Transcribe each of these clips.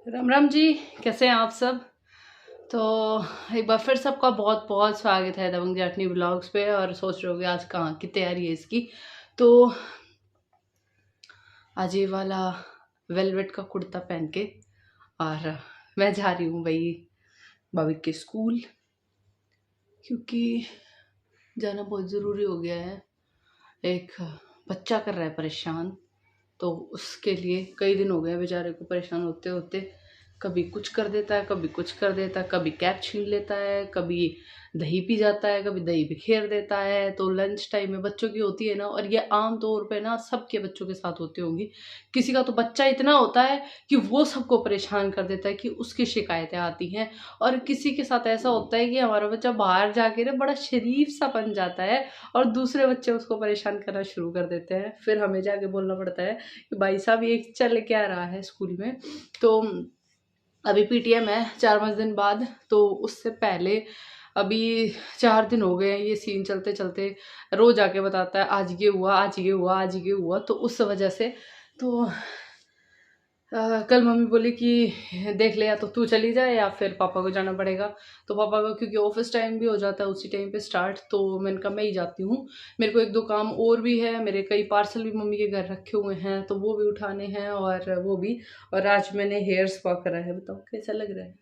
राम राम जी। कैसे हैं आप सब। तो एक बार फिर सबका बहुत बहुत स्वागत है दबंग जाटनी ब्लॉग्स पे। और सोच रहे होगे आज कहाँ की तैयारी है इसकी। तो आज ये वाला वेलवेट का कुर्ता पहन के और मैं जा रही हूँ भाई भाभी के स्कूल, क्योंकि जाना बहुत ज़रूरी हो गया है। एक बच्चा कर रहा है परेशान, तो उसके लिए कई दिन हो गए बेचारे को परेशान होते होते। कभी कुछ कर देता है, कभी कुछ कर देता है, कभी कैप छीन लेता है, कभी दही पी जाता है, कभी दही बिखेर देता है। तो लंच टाइम में बच्चों की होती है ना, और ये आम तौर पे ना सबके बच्चों के साथ होती होंगी। किसी का तो बच्चा इतना होता है कि वो सबको परेशान कर देता है कि उसकी शिकायतें आती हैं, और किसी के साथ ऐसा होता है कि हमारा बच्चा बाहर जाके ना बड़ा शरीफ सा बन जाता है और दूसरे बच्चे उसको परेशान करना शुरू कर देते हैं। फिर हमें जाके बोलना पड़ता है कि भाई साहब ये चल क्या रहा है स्कूल में। तो अभी पीटीएम है 4-5 दिन बाद, तो उससे पहले अभी 4 दिन हो गए हैं ये सीन चलते चलते। रोज आके बताता है आज ये हुआ, आज ये हुआ, आज ये हुआ। तो उस वजह से तो कल मम्मी बोली कि देख ले, या तो तू चली जाए या फिर पापा को जाना पड़ेगा। तो पापा को क्योंकि ऑफिस टाइम भी हो जाता है उसी टाइम पे स्टार्ट, तो मैंने कहा मैं ही जाती हूँ। मेरे को 1-2 काम और भी है, मेरे कई पार्सल भी मम्मी के घर रखे हुए हैं तो वो भी उठाने हैं, और वो भी। और आज मैंने हेयर स्पा करा है, बताओ कैसा लग रहा है।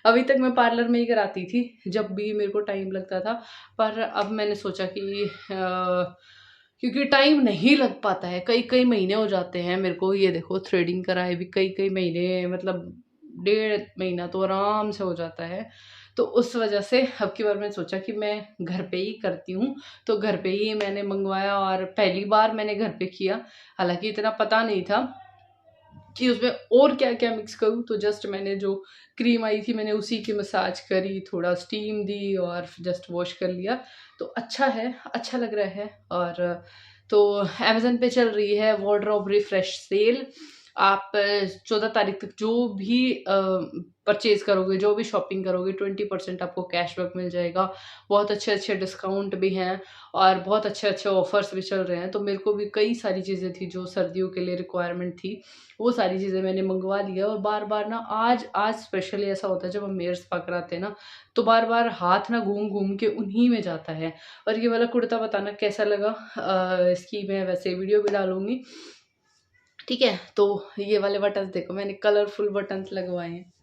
अभी तक मैं पार्लर में ही कराती थी जब भी मेरे को टाइम लगता था, पर अब मैंने सोचा कि क्योंकि टाइम नहीं लग पाता है, कई कई महीने हो जाते हैं मेरे को। ये देखो थ्रेडिंग कराए भी कई कई महीने, मतलब 1.5 महीना तो आराम से हो जाता है। तो उस वजह से अब की बार मैंने सोचा कि मैं घर पे ही करती हूँ। तो घर पे ही मैंने मंगवाया और पहली बार मैंने घर पे किया। हालांकि इतना पता नहीं था कि उसमें और क्या क्या मिक्स करूँ, तो जस्ट मैंने जो क्रीम आई थी मैंने उसी की मसाज करी, थोड़ा स्टीम दी और जस्ट वॉश कर लिया। तो अच्छा है, अच्छा लग रहा है। और तो अमेजन पे चल रही है वार्डरोब रिफ्रेश सेल। आप 14 तारीख तक जो भी परचेज करोगे, जो भी शॉपिंग करोगे, 20% आपको कैशबैक मिल जाएगा। बहुत अच्छे अच्छे डिस्काउंट भी हैं और बहुत अच्छे अच्छे ऑफर्स भी चल रहे हैं। तो मेरे को भी कई सारी चीज़ें थी जो सर्दियों के लिए रिक्वायरमेंट थी, वो सारी चीज़ें मैंने मंगवा लिया। और बार बार ना आज आज स्पेशली ऐसा होता है जब हम हेयर स्पा कराते हैं ना, तो बार बार हाथ ना घूम घूम के उन्हीं में जाता है। और ये वाला कुर्ता बताना कैसा लगा। इसकी मैं वैसे वीडियो भी डालूंगी, ठीक है। तो ये वाले बटन्स देखो, मैंने कलरफुल बटन्स लगवाए हैं।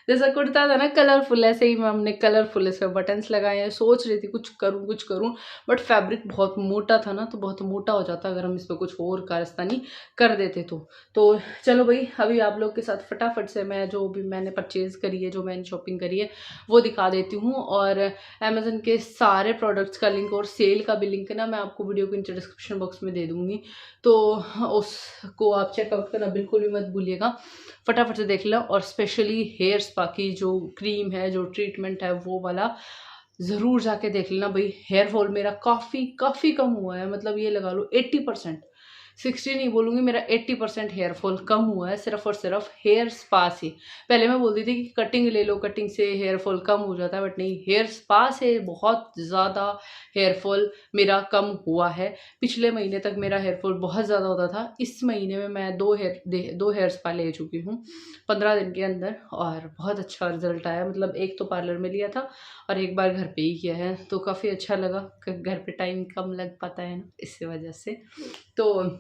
जैसा कुर्ता था ना कलरफुल, ऐसे ही हमने कलरफुल इसमें बटन्स लगाए हैं। सोच रही थी कुछ करूं कुछ करूं, बट फैब्रिक बहुत मोटा था ना, तो बहुत मोटा हो जाता अगर हम इस पर कुछ और कारस्तानी कर देते तो चलो भाई, अभी आप लोग के साथ फटाफट से मैं जो भी मैंने परचेज करी है, जो मैंने शॉपिंग करी है, वो दिखा देती हूँ। और अमेजन के सारे प्रोडक्ट्स का लिंक और सेल का भी लिंक ना मैं आपको वीडियो के नीचे डिस्क्रिप्शन बॉक्स में दे दूंगी, तो उसको आप चेकआउट करना बिल्कुल भी मत भूलिएगा। फटाफट से देख लो। और स्पेशली हेयर स्पा की जो क्रीम है, जो ट्रीटमेंट है, वो वाला ज़रूर जाके देख लेना भाई। हेयर फॉल मेरा काफ़ी काफ़ी कम हुआ है, मतलब ये लगा लो 80%, 60 नहीं बोलूँगी, मेरा 80% हेयर फॉल कम हुआ है सिर्फ और सिर्फ हेयर स्पा से। पहले मैं बोलती थी कि कटिंग ले लो, कटिंग से हेयर फॉल कम हो जाता है, बट नहीं, हेयर स्पा से बहुत ज़्यादा हेयर फॉल मेरा कम हुआ है। पिछले महीने तक मेरा हेयर फॉल बहुत ज़्यादा होता था, इस महीने में मैं दो हेयर स्पा ले चुकी हूँ 15 दिन के अंदर, और बहुत अच्छा रिजल्ट आया। मतलब एक तो पार्लर में लिया था और एक बार घर पे ही किया है, तो काफ़ी अच्छा लगा। घर पे टाइम कम लग पाता है ना, इस वजह से। तो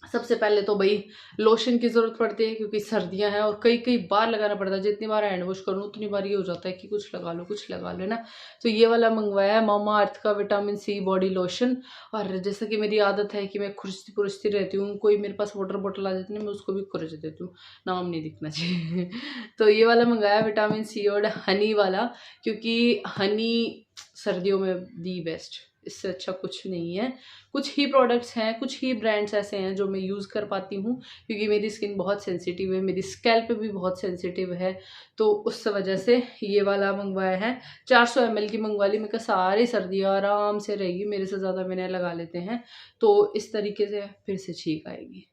सबसे पहले तो भाई लोशन की ज़रूरत पड़ती है, क्योंकि सर्दियां हैं और कई कई बार लगाना पड़ता है। जितनी बार हैंड वॉश करूँ उतनी बार ये हो जाता है कि कुछ लगा लो कुछ लगा लो, है ना। तो ये वाला मंगवाया है मामा अर्थ का विटामिन सी बॉडी लोशन। और जैसा कि मेरी आदत है कि मैं खुरचती पुरचती रहती हूँ, कोई मेरे पास वाटर बॉटल आ जाती है, मैं उसको भी खुरच देती हूँ, नाम नहीं दिखना चाहिए। तो ये वाला मंगाया विटामिन सी और हनी वाला, क्योंकि हनी सर्दियों में दी बेस्ट, इससे अच्छा कुछ नहीं है। कुछ ही प्रोडक्ट्स हैं, कुछ ही ब्रांड्स ऐसे हैं जो मैं यूज़ कर पाती हूँ, क्योंकि मेरी स्किन बहुत सेंसिटिव है, मेरी स्कैल्प भी बहुत सेंसिटिव है। तो उस वजह से ये वाला मंगवाया है। 400 ml की मंगवा ली, मैं कहा सारी सर्दियाँ आराम से रहेगी, मेरे से ज़्यादा मैंने लगा लेते हैं, तो इस तरीके से फिर से छींक आएगी।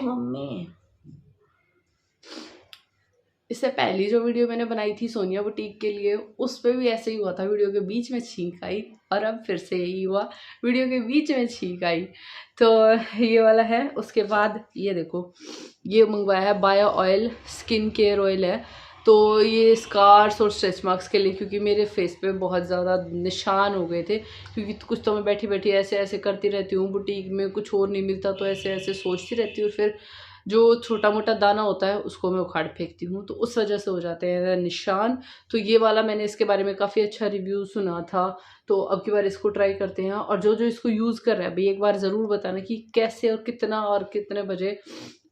मम्मी इससे पहली जो वीडियो मैंने बनाई थी सोनिया बुटीक के लिए, उस पे भी ऐसे ही हुआ था, वीडियो के बीच में छींक आई, और अब फिर से यही हुआ, वीडियो के बीच में छींक आई। तो ये वाला है। उसके बाद ये देखो, ये मंगवाया है bio oil, skin care oil है। तो ये स्कार्स और स्ट्रेच मार्क्स के लिए, क्योंकि मेरे फेस पे बहुत ज़्यादा निशान हो गए थे, क्योंकि कुछ तो मैं बैठी बैठी ऐसे ऐसे करती रहती हूँ, बुटीक में कुछ और नहीं मिलता तो ऐसे ऐसे सोचती रहती हूँ, फिर जो छोटा मोटा दाना होता है उसको मैं उखाड़ फेंकती हूँ, तो उस वजह से हो जाते हैं निशान। तो ये वाला मैंने इसके बारे में काफ़ी अच्छा रिव्यू सुना था, तो अब की बार इसको ट्राई करते हैं। और जो जो इसको यूज़ कर रहा है भाई, एक बार ज़रूर बताना कि कैसे और कितना और कितने बजे,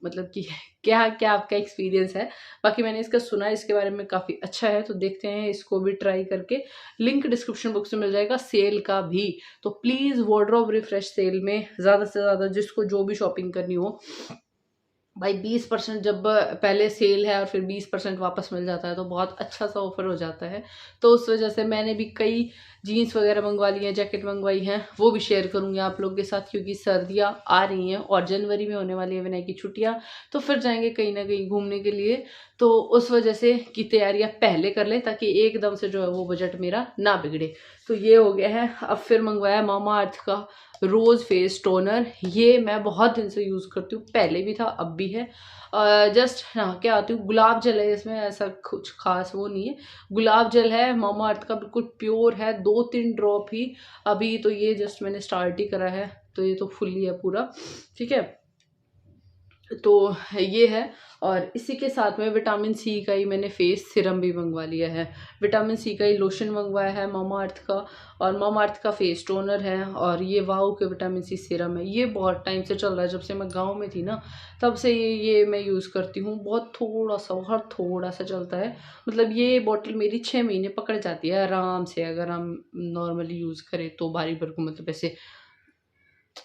मतलब कि क्या क्या आपका एक्सपीरियंस है। बाकी मैंने इसका सुना है, इसके बारे में काफ़ी अच्छा है, तो देखते हैं इसको भी ट्राई करके। लिंक डिस्क्रिप्शन बॉक्स में मिल जाएगा सेल का भी, तो प्लीज़ वार्डरोब रिफ्रेश सेल में ज़्यादा से ज़्यादा जिसको जो भी शॉपिंग करनी हो भाई, 20% जब पहले सेल है और फिर 20% वापस मिल जाता है तो बहुत अच्छा सा ऑफर हो जाता है। तो उस वजह से मैंने भी कई जीन्स वगैरह मंगवा ली हैं, जैकेट मंगवाई हैं, वो भी शेयर करूँगी आप लोगों के साथ, क्योंकि सर्दियाँ आ रही हैं और जनवरी में होने वाली है विनय की छुट्टियाँ, तो फिर जाएंगे कहीं ना कहीं घूमने के लिए। तो उस वजह से की तैयारियाँ पहले कर लें, ताकि एकदम से जो है वो बजट मेरा ना बिगड़े। तो ये हो गया है। अब फिर मंगवाया मामा अर्थ का रोज़ फेस टोनर। ये मैं बहुत दिन से यूज़ करती हूँ, पहले भी था अब भी है। जस्ट नहा के आती हूँ। गुलाब जल है इसमें, ऐसा कुछ खास वो नहीं है, गुलाब जल है मामा अर्थ का, बिल्कुल प्योर है, 2-3 ड्रॉप ही। अभी तो ये जस्ट मैंने स्टार्ट ही करा है, तो ये तो फुल्ली है पूरा, ठीक है। तो ये है। और इसी के साथ में विटामिन सी का ही मैंने फेस सिरम भी मंगवा लिया है। विटामिन सी का ही लोशन मंगवाया है मामा अर्थ का, और मामा अर्थ का फेस टोनर है, और ये वाओ के विटामिन सी सिरम है। ये बहुत टाइम से चल रहा है, जब से मैं गांव में थी ना तब से ये मैं यूज़ करती हूँ। बहुत थोड़ा सा, हर थोड़ा सा चलता है, मतलब ये बॉटल मेरी 6 महीने पकड़ जाती है आराम से, अगर हम नॉर्मली यूज़ करें तो बारी भर को, मतलब ऐसे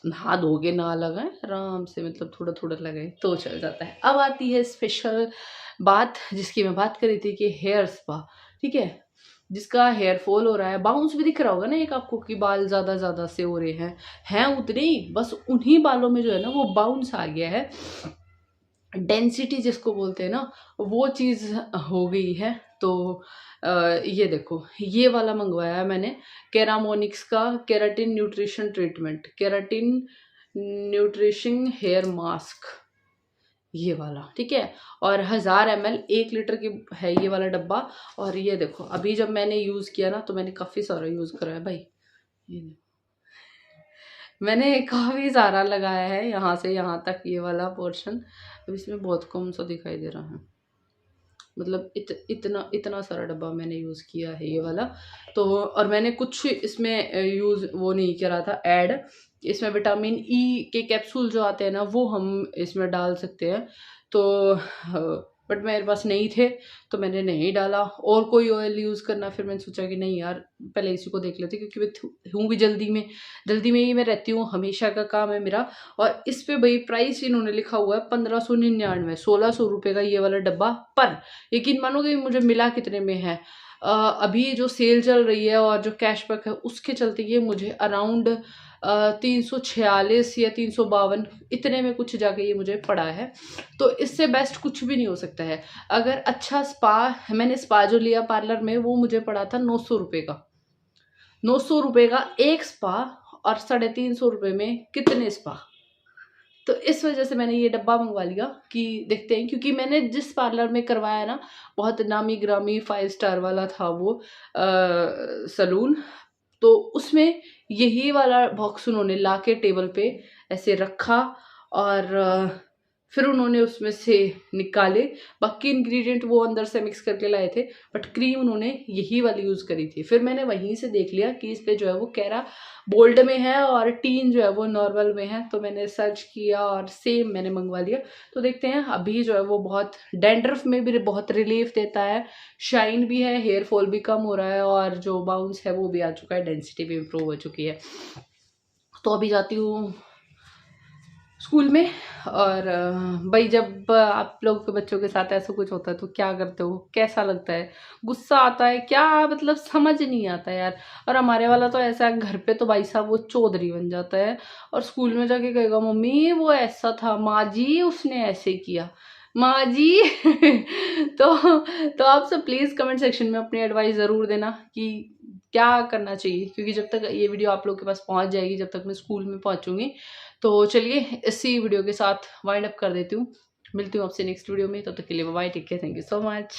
नहा धोके ना लगाएं, आराम से मतलब थोड़ा थोड़ा लगाएं तो चल जाता है। अब आती है स्पेशल बात, जिसकी मैं बात कर रही थी, कि हेयर स्पा, ठीक है। जिसका हेयर फॉल हो रहा है, बाउंस भी दिख रहा होगा ना एक आपको, कि बाल ज़्यादा से हो रहे हैं उतने ही, बस उन्हीं बालों में जो है ना वो बाउंस आ गया है, डेंसिटी जिसको बोलते हैं ना, वो चीज़ हो गई है। तो ये देखो, ये वाला मंगवाया है मैंने, केरामोनिक्स का keratin nutrition treatment, keratin nutrition hair mask, ये वाला, ठीक है। और 1000 ml 1 लीटर की है ये वाला डब्बा। और ये देखो, अभी जब मैंने यूज़ किया ना, तो मैंने काफ़ी सारा यूज़ करा है भाई। ये मैंने काफ़ी सारा लगाया है, यहाँ से यहाँ तक ये वाला पोर्शन। अब इसमें बहुत कम सा दिखाई दे रहा है, मतलब इतना इतना सारा डब्बा मैंने यूज़ किया है ये वाला। तो और मैंने कुछ इसमें यूज़ वो नहीं करा था ऐड, इसमें विटामिन ई के कैप्सूल जो आते हैं ना, वो हम इसमें डाल सकते हैं। तो बट मेरे पास नहीं थे, तो मैंने नहीं डाला। और कोई ऑयल यूज़ करना, फिर मैंने सोचा कि नहीं यार, पहले इसी को देख लेते, क्योंकि मैं हूँ भी जल्दी में ही मैं रहती हूँ, हमेशा का काम है मेरा। और इस पे भाई प्राइस इन्होंने लिखा हुआ है 1599, 1600 रुपये का ये वाला डब्बा। पर यकीन मानोगे मुझे मिला कितने में है? अभी जो सेल चल रही है और जो कैशबैक है उसके चलते ये मुझे अराउंड 346 या 352 इतने में कुछ जाके ये मुझे पड़ा है। तो इससे बेस्ट कुछ भी नहीं हो सकता है। अगर अच्छा स्पा, मैंने स्पा जो लिया पार्लर में, वो मुझे पड़ा था 900 रुपये का, 900 रुपये का एक स्पा, और 350 रुपये में कितने स्पा। तो इस वजह से मैंने ये डब्बा मंगवा लिया कि देखते हैं, क्योंकि मैंने जिस पार्लर में करवाया ना, बहुत नामी ग्रामी 5 स्टार वाला था वो सलून। तो उसमें यही वाला बॉक्स उन्होंने ला के टेबल पे ऐसे रखा, और फिर उन्होंने उसमें से निकाले, बाकी इंग्रेडिएंट वो अंदर से मिक्स करके लाए थे, बट क्रीम उन्होंने यही वाली यूज़ करी थी। फिर मैंने वहीं से देख लिया कि इस पे जो है वो कैरा बोल्ड में है और टीन जो है वो नॉर्मल में है, तो मैंने सर्च किया और सेम मैंने मंगवा लिया। तो देखते हैं, अभी जो है वो बहुत डैंड्रफ में भी बहुत रिलीफ देता है, शाइन भी है, हेयर फॉल भी कम हो रहा है, और जो बाउंस है वो भी आ चुका है, डेंसिटी भी इम्प्रूव हो चुकी है। तो अभी जाती हूँ स्कूल में। और भाई, जब आप लोग के बच्चों के साथ ऐसा कुछ होता है तो क्या करते हो, कैसा लगता है? गुस्सा आता है क्या, मतलब समझ नहीं आता यार। और हमारे वाला तो ऐसा है, घर पे तो भाई साहब वो चौधरी बन जाता है, और स्कूल में जाके कहेगा मम्मी वो ऐसा था, माँ जी उसने ऐसे किया। माँ जी तो आप सब प्लीज़ कमेंट सेक्शन में अपनी एडवाइस ज़रूर देना कि क्या करना चाहिए, क्योंकि जब तक ये वीडियो आप लोग के पास पहुंच जाएगी, जब तक मैं स्कूल में पहुंचूंगी। तो चलिए इसी वीडियो के साथ वाइंड अप कर देती हूँ। मिलती हूँ आपसे नेक्स्ट वीडियो में, तब तक के लिए bye, take care, thank you so much.